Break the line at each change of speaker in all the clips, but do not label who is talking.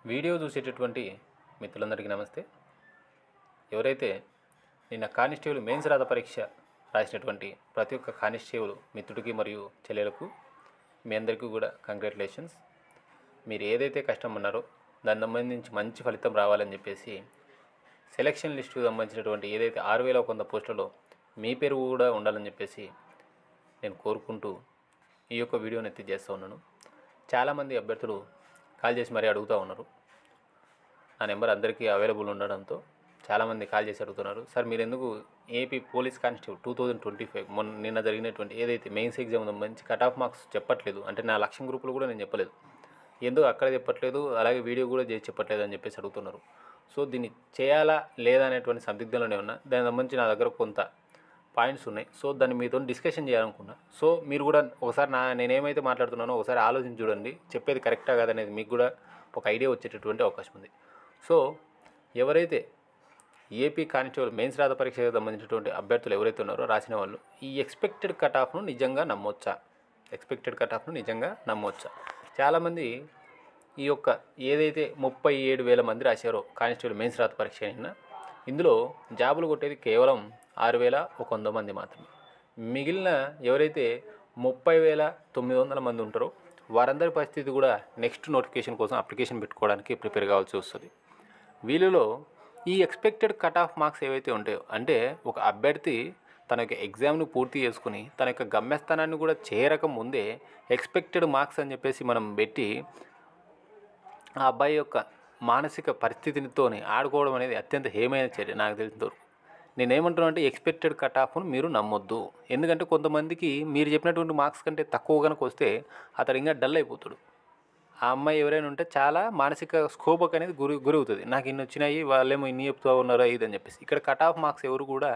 Video చూసేటటువంటి మిత్రులందరికీ నమస్తే. ఎవరైతే నిన్న కానిస్టేబుల్ మెయిన్స్ రాత పరీక్ష రాసినటువంటి ప్రతి ఒక్క కానిస్టేబుల్ మిత్రుడికి మరియు చెల్లెలకు మీ అందరికీ కూడా కంగ్రాచులేషన్స్. మీరు ఏదైతే కష్టం ఉన్నారో దానికి సంబంధించి మంచి ఫలితం రావాలని చెప్పేసి సెలక్షన్ లిస్టుకు సంబంధించినటువంటి ఏదైతే 6,100 పోస్టులలో మీ పేరు కూడా ఉండాలని చెప్పేసి నేను కోరుకుంటూ ఈ యొక్క వీడియోని ఎత్తి చేస్తూ ఉన్నాను. చాలామంది అభ్యర్థులు కాల్ చేసి మరీ అడుగుతూ ఉన్నారు. ఆ నెంబర్ అందరికీ అవైలబుల్ ఉండడంతో చాలామంది కాల్ చేసి అడుగుతున్నారు, సార్ మీరు ఎందుకు ఏపీ పోలీస్ కానిస్టేబుల్ 2025 నిన్న జరిగినటువంటి ఏదైతే మెయిన్స్ ఎగ్జామ్ మంచి కట్ ఆఫ్ మార్క్స్ చెప్పట్లేదు అంటే నా లక్ష్యం గ్రూపులు కూడా నేను చెప్పలేదు, ఎందుకు అక్కడ చెప్పట్లేదు, అలాగే వీడియో కూడా చేసి చెప్పట్లేదు అని చెప్పేసి అడుగుతున్నారు. సో దీన్ని చేయాలా లేదా అనేటువంటి సందిగ్ధంలోనే ఉన్నా. దానికి సంబంధించి నా దగ్గర కొంత పాయింట్స్ ఉన్నాయి. సో దాన్ని మీతో డిస్కషన్ చేయాలనుకున్నా. సో మీరు కూడా ఒకసారి నేనేమైతే మాట్లాడుతున్నానో ఒకసారి ఆలోచించి చూడండి, చెప్పేది కరెక్టా కాదనేది మీకు కూడా ఒక ఐడియా వచ్చేటటువంటి అవకాశం ఉంది. సో ఎవరైతే ఏపీ కానిస్టేబుల్ మెయిన్స్ రాత పరీక్షకు సంబంధించినటువంటి అభ్యర్థులు ఎవరైతే ఉన్నారో రాసిన వాళ్ళు ఈ ఎక్స్పెక్టెడ్ కట్ ఆఫ్ను నిజంగా నమ్మొచ్చా? చాలామంది ఈ యొక్క ఏదైతే 37,000 మంది రాశారో కానిస్టేబుల్ మెయిన్స్ రాత పరీక్ష అయినా ఇందులో జాబులు కొట్టేది కేవలం 6,100 మంది మాత్రమే. మిగిలిన ఎవరైతే 30,900 మంది ఉంటారో వారందరి పరిస్థితి కూడా నెక్స్ట్ నోటిఫికేషన్ కోసం అప్లికేషన్ పెట్టుకోవడానికి ప్రిపేర్ కావాల్సి వస్తుంది. వీళ్ళలో ఈ ఎక్స్పెక్టెడ్ కట్ ఆఫ్ మార్క్స్ ఏవైతే ఉంటాయో, అంటే ఒక అభ్యర్థి తన యొక్క ఎగ్జామ్ను పూర్తి చేసుకుని తన యొక్క గమ్యస్థానాన్ని కూడా చేరక ముందే ఎక్స్పెక్టెడ్ మార్క్స్ అని చెప్పేసి మనం పెట్టి ఆ అబ్బాయి యొక్క మానసిక పరిస్థితితోని ఆడుకోవడం అనేది అత్యంత హేమైన చర్య నాకు తెలిసిన వరకు. నేనేమంటున్నా అంటే ఎక్స్పెక్టెడ్ కట్ ఆఫ్ను మీరు నమ్మొద్దు. ఎందుకంటే కొంతమందికి మీరు చెప్పినటువంటి మార్క్స్ కంటే తక్కువ కనుక వస్తే అతడు ఇంకా డల్ అయిపోతాడు. ఆ అమ్మాయి ఎవరైనా ఉంటే చాలా మానసిక స్కోపక్ అనేది గురవుతుంది. నాకు ఇన్ని వచ్చినాయి, వాళ్ళేమో ఇన్ని చెప్తూ ఉన్నారో ఇదని చెప్పేసి. ఇక్కడ కట్ ఆఫ్ మార్క్స్ ఎవరు కూడా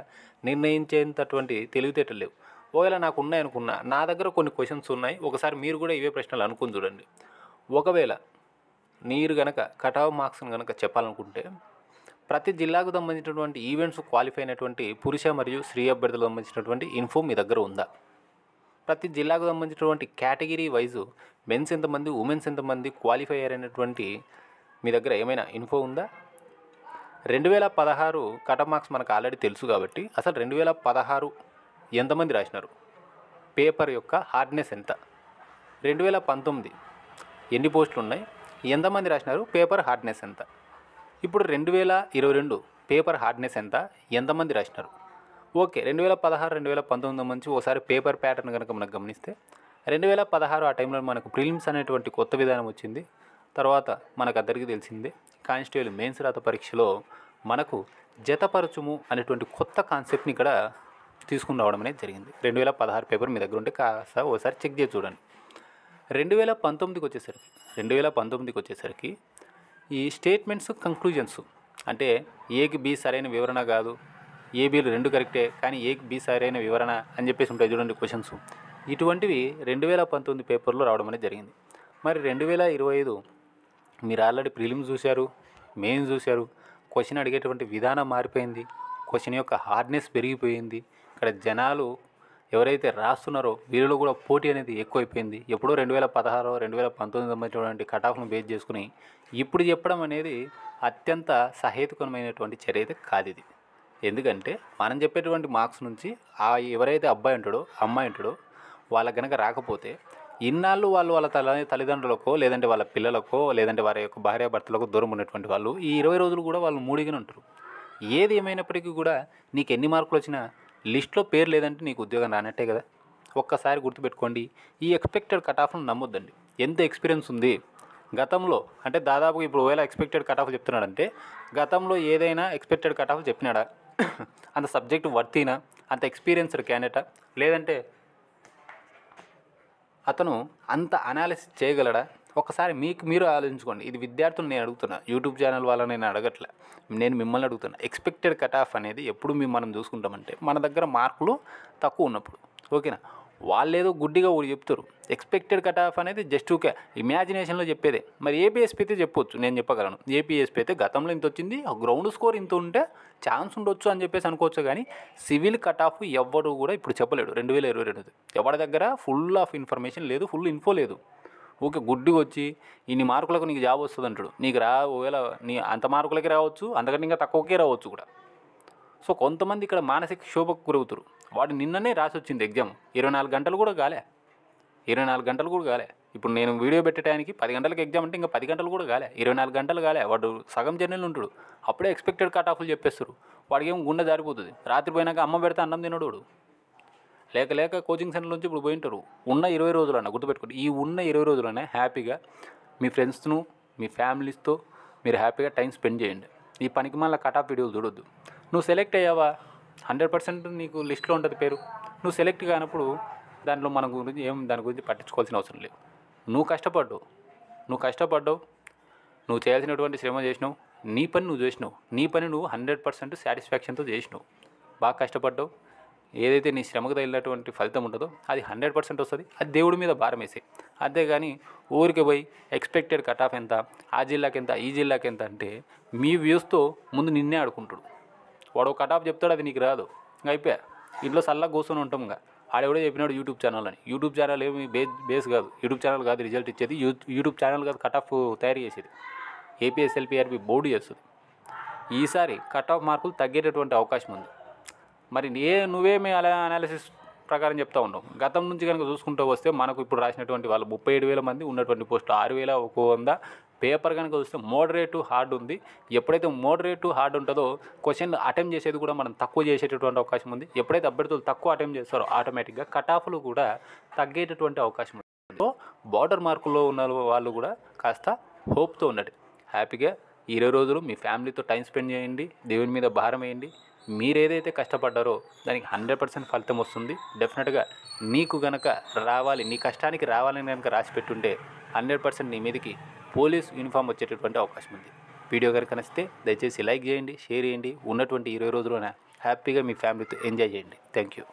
నిర్ణయించేంతటువంటి తెలివితేటలు లేవు. ఒకవేళ నాకు ఉన్నాయనుకున్నా, నా దగ్గర కొన్ని క్వశ్చన్స్ ఉన్నాయి, ఒకసారి మీరు కూడా ఇవే ప్రశ్నలు అనుకుని చూడండి. ఒకవేళ మీరు కనుక కట్ ఆఫ్ మార్క్స్ని కనుక చెప్పాలనుకుంటే ప్రతి జిల్లాకు సంబంధించినటువంటి ఈవెంట్స్ క్వాలిఫై అయినటువంటి పురుష మరియు స్త్రీ అభ్యర్థులకు సంబంధించినటువంటి ఇన్ఫో మీ దగ్గర ఉందా? ప్రతి జిల్లాకు సంబంధించినటువంటి కేటగిరీ వైజు మెన్స్ ఎంతమంది, ఉమెన్స్ ఎంతమంది క్వాలిఫై అయ్యారనేటువంటి మీ దగ్గర ఏమైనా ఇన్ఫో ఉందా? 2016 కట్ ఆఫ్ మార్క్స్ మనకు ఆల్రెడీ తెలుసు కాబట్టి అసలు 2016 ఎంతమంది రాసినారు, పేపర్ యొక్క హార్డ్నెస్ ఎంత, 2019 ఎన్ని పోస్టులు ఉన్నాయి, ఎంతమంది రాసినారు, పేపర్ హార్డ్నెస్ ఎంత, ఇప్పుడు 2022 పేపర్ హార్డ్నెస్ ఎంత, ఎంతమంది రాసినారు. ఓకే, 2016 2019 మంచి ఒకసారి పేపర్ ప్యాటర్న్ కనుక మనకు గమనిస్తే 2016 ఆ టైంలో మనకు ప్రిలిమ్స్ అనేటువంటి కొత్త విధానం వచ్చింది. తర్వాత మనకు అందరికీ తెలిసిందే కానిస్టేబుల్ మెయిన్స్ రాత పరీక్షలో మనకు జతపరచుము అనేటువంటి కొత్త కాన్సెప్ట్ని ఇక్కడ తీసుకుని రావడం అనేది జరిగింది. 2016 పేపర్ మీ దగ్గర ఉంటే కాస్త ఒకసారి చెక్ చేసి చూడండి. 2019కి వచ్చేసరికి ఈ స్టేట్మెంట్స్ కంక్లూజన్స్ అంటే ఏకి బి సరైన వివరణ కాదు, ఏబీలు 2 కరెక్టే కానీ ఏకి బి సరైన వివరణ అని చెప్పేసి ఉంటాయి చూడండి క్వశ్చన్స్. ఇటువంటివి 2019 పేపర్లో రావడం అనేది జరిగింది. మరి 2025 మీరు ఆల్రెడీ ప్రిలిమ్స్ చూశారు, మెయిన్స్ చూశారు, క్వశ్చన్ అడిగేటువంటి విధానం మారిపోయింది, క్వశ్చన్ యొక్క హార్డ్నెస్ పెరిగిపోయింది. ఇక్కడ జనాలు ఎవరైతే రాస్తున్నారో వీరిలో కూడా పోటీ అనేది ఎక్కువైపోయింది. ఎప్పుడో 2016 2019 సంబంధించినటువంటి కట్ ఆఫ్ను బేస్ చేసుకుని ఇప్పుడు చెప్పడం అనేది అత్యంత సహేతుకమైనటువంటి చర్య అయితే కాదు ఇది. ఎందుకంటే మనం చెప్పేటువంటి మార్క్స్ నుంచి ఎవరైతే అబ్బాయి ఉంటాడో అమ్మాయి ఉంటాడో వాళ్ళకి కనుక రాకపోతే ఇన్నాళ్ళు వాళ్ళ తల్లిదండ్రులకో లేదంటే వాళ్ళ పిల్లలకో లేదంటే వారి యొక్క భార్యాభర్తలకు దూరం ఉన్నటువంటి వాళ్ళు ఈ 20 రోజులు కూడా వాళ్ళు మూడిగానే ఉంటారు. ఏది ఏమైనప్పటికీ కూడా నీకు ఎన్ని మార్కులు వచ్చినా లిస్ట్లో పేరు లేదంటే నీకు ఉద్యోగం రానట్టే కదా. ఒక్కసారి గుర్తుపెట్టుకోండి, ఈ ఎక్స్పెక్టెడ్ కట్ ఆఫ్ను నమ్మొద్దండి. ఎంత ఎక్స్పీరియన్స్ ఉంది గతంలో అంటే దాదాపు ఇప్పుడు ఒకవేళ ఎక్స్పెక్టెడ్ కట్ ఆఫ్ చెప్తున్నాడంటే గతంలో ఏదైనా ఎక్స్పెక్టెడ్ కట్ ఆఫ్ చెప్పినాడా, అంత సబ్జెక్ట్ వర్తీనా, అంత ఎక్స్పీరియన్స్డ్ క్యాండిడేటా, లేదంటే అతను అంత అనాలిసిస్ చేయగలడా? ఒకసారి మీరు ఆలోచించుకోండి. ఇది విద్యార్థులు నేను అడుగుతున్నా, యూట్యూబ్ ఛానల్ వాళ్ళని నేను అడగట్లే, నేను మిమ్మల్ని అడుగుతున్నా. ఎక్స్పెక్టెడ్ కట్ ఆఫ్ అనేది ఎప్పుడు మనం చూసుకుంటామంటే మన దగ్గర మార్కులు తక్కువ ఉన్నప్పుడు, ఓకేనా. వాళ్ళేదో గుడ్డిగా ఊరు చెప్తారు. ఎక్స్పెక్టెడ్ కట్ ఆఫ్ అనేది జస్ట్ ఓకే ఇమాజినేషన్లో చెప్పేదే. మరి ఏపీఎస్పీ అయితే చెప్పొచ్చు, నేను చెప్పగలను. ఏపీఎస్పీ అయితే గతంలో ఇంత వచ్చింది, గ్రౌండ్ స్కోర్ ఇంత ఉంటే ఛాన్స్ ఉండొచ్చు అని చెప్పేసి అనుకోవచ్చు. కానీ సివిల్ కట్ ఆఫ్ ఎవ్వరు కూడా ఇప్పుడు చెప్పలేడు. 2022 ఎవరి దగ్గర ఫుల్ ఆఫ్ ఇన్ఫర్మేషన్ లేదు, ఫుల్ ఇన్ఫో లేదు. ఊకే గుడ్డిగా వచ్చి ఇన్ని మార్కులకు నీకు జాబ్ వస్తుంది అంటాడు. నీకు ఒకవేళ నీ అంత మార్కులకి రావచ్చు, అంతకంటే ఇంకా తక్కువకే రావచ్చు కూడా. సో కొంతమంది ఇక్కడ మానసిక క్షోభకు గురవుతారు. వాడు నిన్ననే రాసి వచ్చింది ఎగ్జామ్, 24 గంటలు కూడా కాలే, 24 గంటలు కూడా కాలే. ఇప్పుడు నేను వీడియో పెట్టడానికి 10 గంటలకు ఎగ్జామ్ అంటే ఇంకా 10 గంటలు కూడా కాలే, 24 గంటలు కాలే. వాడు సగం జర్నీలు ఉంటాడు, అప్పుడే ఎక్స్పెక్టెడ్ కట్ ఆఫ్లు చెప్పేస్తారు. వాడికి ఏం గుండె జారిపోతుంది. రాత్రి పోయినాక అమ్మ పెడితే అన్నం తినడు వాడు. లేక కోచింగ్ సెంటర్ నుంచి ఇప్పుడు పోయింటారు. ఉన్న 20 రోజులన్నా గుర్తుపెట్టుకోండి, ఈ ఉన్న 20 రోజులనే హ్యాపీగా మీ ఫ్రెండ్స్ను మీ ఫ్యామిలీస్తో మీరు హ్యాపీగా టైం స్పెండ్ చేయండి. ఈ పనికి మళ్ళీ కట్ ఆఫ్ వీడియోలు చూడొద్దు. నువ్వు సెలెక్ట్ అయ్యావా 100% నీకు లిస్ట్లో ఉంటుంది పేరు. నువ్వు సెలెక్ట్ కానప్పుడు దాంట్లో మన గురించి దాని గురించి పట్టించుకోవాల్సిన అవసరం లేదు. నువ్వు కష్టపడ్డావు, నువ్వు చేయాల్సినటువంటి శ్రమ చేసినావు, నీ పని నువ్వు చేసినావు, నీ పని నువ్వు 100% సాటిస్ఫాక్షన్తో చేసినావు, బాగా కష్టపడ్డావు. ఏదైతే నీ శ్రమకు తగిలినటువంటి ఫలితం ఉంటుందో అది 100% వస్తుంది. అది దేవుడి మీద భారం వేసే. అంతేగాని ఊరికి పోయి ఎక్స్పెక్టెడ్ కట్ ఆఫ్ ఎంత, ఆ జిల్లాకి ఎంత, ఈ జిల్లాకి ఎంత అంటే మీ వ్యూస్తో ముందు నిన్నే ఆడుకుంటాడు. వాడు కట్ ఆఫ్ చెప్తాడు, అది నీకు రాదు, ఇంకా అయిపోయా. ఇంట్లో సల్లాగా కూర్చొని ఉంటాం. ఇంకా ఆడెవడో చెప్పినాడు యూట్యూబ్ ఛానల్ అని. యూట్యూబ్ ఛానల్ ఏమి బేస్ కాదు, యూట్యూబ్ ఛానల్ కాదు రిజల్ట్ ఇచ్చేది, యూట్యూబ్ ఛానల్ కాదు కట్ ఆఫ్ తయారు చేసేది. ఏపీఎస్ఎల్పిఆర్బి బోర్డు చేస్తుంది. ఈసారి కట్ ఆఫ్ మార్కులు తగ్గేటటువంటి అవకాశం ఉంది. మరి నువ్వేమి అలా అనాలిసిస్ ప్రకారం చెప్తా ఉన్నావు. గతం నుంచి కనుక చూసుకుంటూ వస్తే మనకు ఇప్పుడు రాసినటువంటి వాళ్ళు 37,000 మంది ఉన్నటువంటి పోస్టు 6,100 పేపర్ కనుక చూస్తే మోడరేట్ హార్డ్ ఉంది. ఎప్పుడైతే మోడరేట్ హార్డ్ ఉంటుందో క్వశ్చన్ అటెంప్ట్ చేసేది కూడా మనం తక్కువ చేసేటటువంటి అవకాశం ఉంది. ఎప్పుడైతే అభ్యర్థులు తక్కువ అటెంప్ట్ చేస్తారో ఆటోమేటిక్గా కట్ ఆఫ్లు కూడా తగ్గేటటువంటి అవకాశం ఉంది. సో బార్డర్ మార్కుల్లో ఉన్న వాళ్ళు కూడా కాస్త హోప్తో ఉండండి. హ్యాపీగా 20 రోజులు మీ ఫ్యామిలీతో టైం స్పెండ్ చేయండి, దేవుని మీద భారం వేయండి. మీరు ఏదైతే కష్టపడ్డారో దానికి 100% ఫలితం వస్తుంది. డెఫినెట్గా నీకు గనక రావాలి, నీ కష్టానికి రావాలని కనుక రాసి పెట్టుంటే 100% నీ మీదకి పోలీస్ యూనిఫామ్ వచ్చేటటువంటి అవకాశం ఉంది. వీడియో కనుక నచ్చితే దయచేసి లైక్ చేయండి, షేర్ చేయండి. ఉన్నటువంటి 20 రోజుల్లోనే హ్యాపీగా మీ ఫ్యామిలీతో ఎంజాయ్ చేయండి. Thank you.